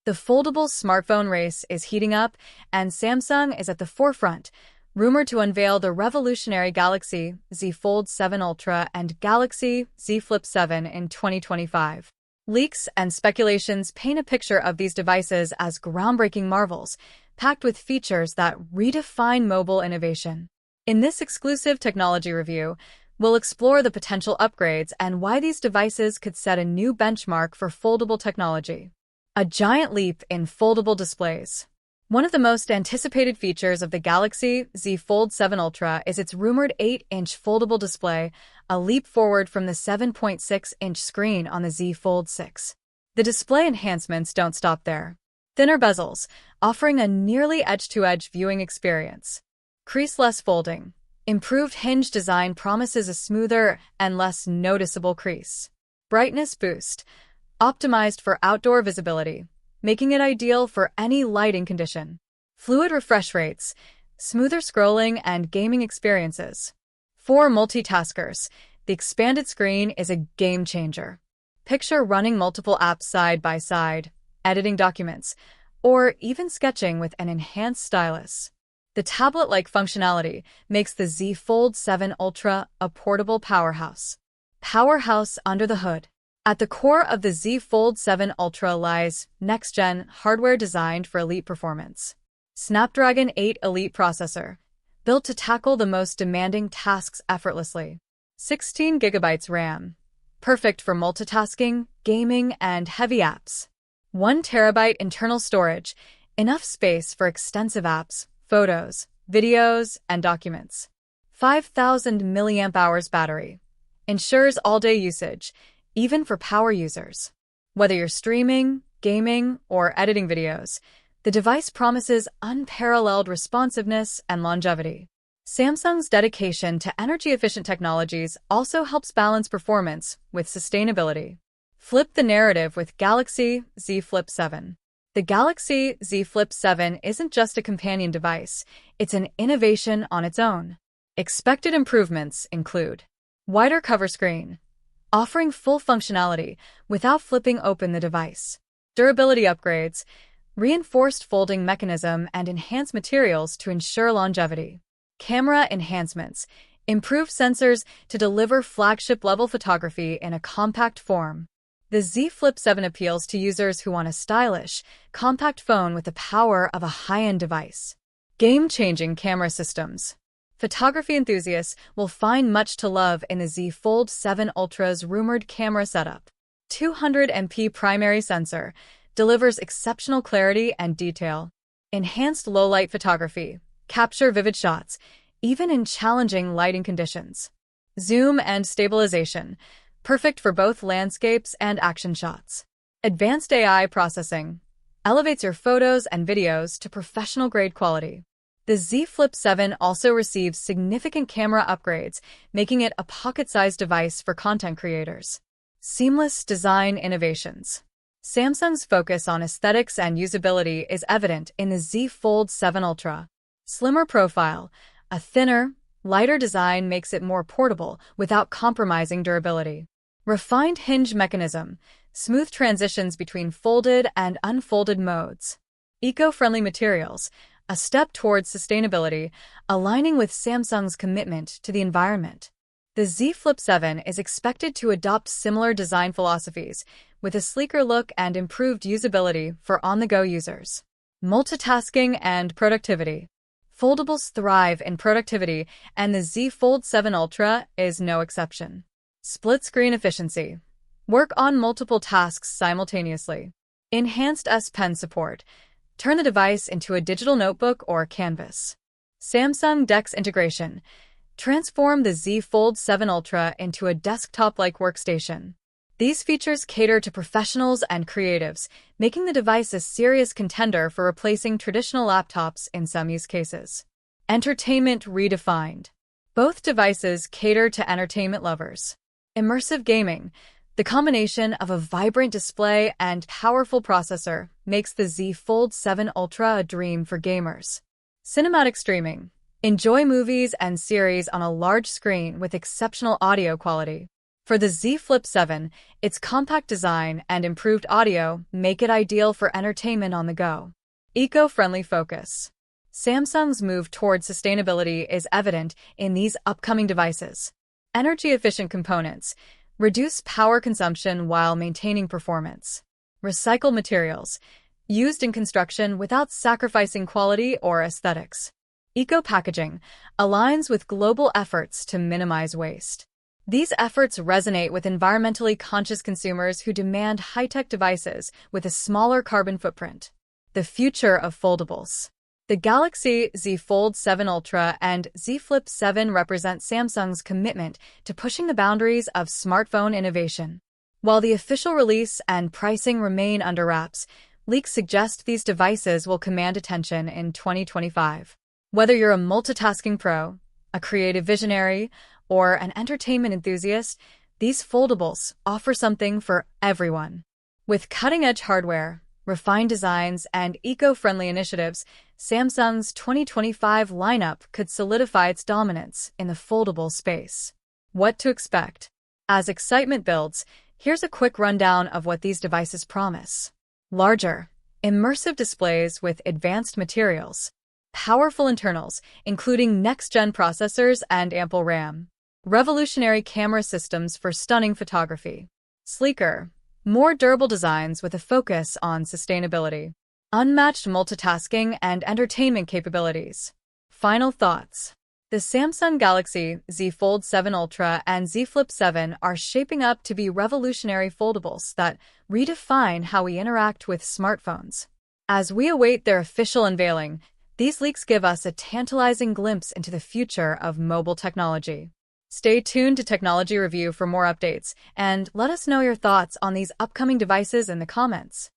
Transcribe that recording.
The foldable smartphone race is heating up, and Samsung is at the forefront, rumored to unveil the revolutionary Galaxy Z Fold 7 Ultra and Galaxy Z Flip 7 in 2025. Leaks and speculations paint a picture of these devices as groundbreaking marvels, packed with features that redefine mobile innovation. In this exclusive technology review, we'll explore the potential upgrades and why these devices could set a new benchmark for foldable technology. A giant leap in foldable displays. One of the most anticipated features of the Galaxy Z Fold 7 Ultra is its rumored 8-inch foldable display, a leap forward from the 7.6-inch screen on the Z Fold 6. The display enhancements don't stop there. Thinner bezels, offering a nearly edge-to-edge viewing experience. Crease-less folding. Improved hinge design promises a smoother and less noticeable crease. Brightness boost. Optimized for outdoor visibility, making it ideal for any lighting condition. Fluid refresh rates, smoother scrolling and gaming experiences. For multitaskers, the expanded screen is a game changer. Picture running multiple apps side by side, editing documents, or even sketching with an enhanced stylus. The tablet-like functionality makes the Z Fold 7 Ultra a portable powerhouse. Powerhouse under the hood. At the core of the Z Fold 7 Ultra lies next-gen hardware designed for elite performance. Snapdragon 8 Elite processor, built to tackle the most demanding tasks effortlessly. 16 GB RAM, perfect for multitasking, gaming, and heavy apps. 1 TB internal storage, enough space for extensive apps, photos, videos, and documents. 5,000 mAh battery, ensures all-day usage, even for power users. Whether you're streaming, gaming, or editing videos, the device promises unparalleled responsiveness and longevity. Samsung's dedication to energy-efficient technologies also helps balance performance with sustainability. Flip the narrative with Galaxy Z Flip 7. The Galaxy Z Flip 7 isn't just a companion device, it's an innovation on its own. Expected improvements include wider cover screen, offering full functionality without flipping open the device. Durability upgrades, reinforced folding mechanism and enhanced materials to ensure longevity. Camera enhancements, improved sensors to deliver flagship-level photography in a compact form. The Z Flip 7 appeals to users who want a stylish, compact phone with the power of a high-end device. Game-changing camera systems. Photography enthusiasts will find much to love in the Z Fold 7 Ultra's rumored camera setup. 200MP primary sensor delivers exceptional clarity and detail. Enhanced low-light photography, capture vivid shots, even in challenging lighting conditions. Zoom and stabilization, perfect for both landscapes and action shots. Advanced AI processing, elevates your photos and videos to professional-grade quality. The Z Flip 7 also receives significant camera upgrades, making it a pocket-sized device for content creators. Seamless design innovations. Samsung's focus on aesthetics and usability is evident in the Z Fold 7 Ultra. Slimmer profile, a thinner, lighter design makes it more portable without compromising durability. Refined hinge mechanism, smooth transitions between folded and unfolded modes. Eco-friendly materials, a step towards sustainability, aligning with Samsung's commitment to the environment. The Z Flip 7 is expected to adopt similar design philosophies, with a sleeker look and improved usability for on-the-go users. Multitasking and productivity. Foldables thrive in productivity, and the Z Fold 7 Ultra is no exception. Split-screen efficiency. Work on multiple tasks simultaneously. Enhanced S Pen support. Turn the device into a digital notebook or canvas. Samsung DeX integration. Transform the Z Fold 7 Ultra into a desktop-like workstation. These features cater to professionals and creatives, making the device a serious contender for replacing traditional laptops in some use cases. Entertainment redefined. Both devices cater to entertainment lovers. Immersive gaming. The combination of a vibrant display and powerful processor makes the Z Fold 7 Ultra a dream for gamers. Cinematic streaming. Enjoy movies and series on a large screen with exceptional audio quality. For the Z Flip 7, its compact design and improved audio make it ideal for entertainment on the go. Eco-friendly focus. Samsung's move towards sustainability is evident in these upcoming devices. Energy-efficient components reduce power consumption while maintaining performance. Recycled materials, used in construction without sacrificing quality or aesthetics. Eco-packaging aligns with global efforts to minimize waste. These efforts resonate with environmentally conscious consumers who demand high-tech devices with a smaller carbon footprint. The future of foldables. The Galaxy Z Fold 7 Ultra and Z Flip 7 represent Samsung's commitment to pushing the boundaries of smartphone innovation. While the official release and pricing remain under wraps, leaks suggest these devices will command attention in 2025. Whether you're a multitasking pro, a creative visionary, or an entertainment enthusiast, these foldables offer something for everyone. With cutting-edge hardware, refined designs, and eco-friendly initiatives, Samsung's 2025 lineup could solidify its dominance in the foldable space. What to expect? As excitement builds, here's a quick rundown of what these devices promise. Larger, immersive displays with advanced materials. Powerful internals, including next-gen processors and ample RAM. Revolutionary camera systems for stunning photography. Sleeker, more durable designs with a focus on sustainability. Unmatched multitasking and entertainment capabilities. Final thoughts. The Samsung Galaxy Z Fold 7 Ultra and Z Flip 7 are shaping up to be revolutionary foldables that redefine how we interact with smartphones. As we await their official unveiling, these leaks give us a tantalizing glimpse into the future of mobile technology. Stay tuned to Technology Review for more updates, and let us know your thoughts on these upcoming devices in the comments.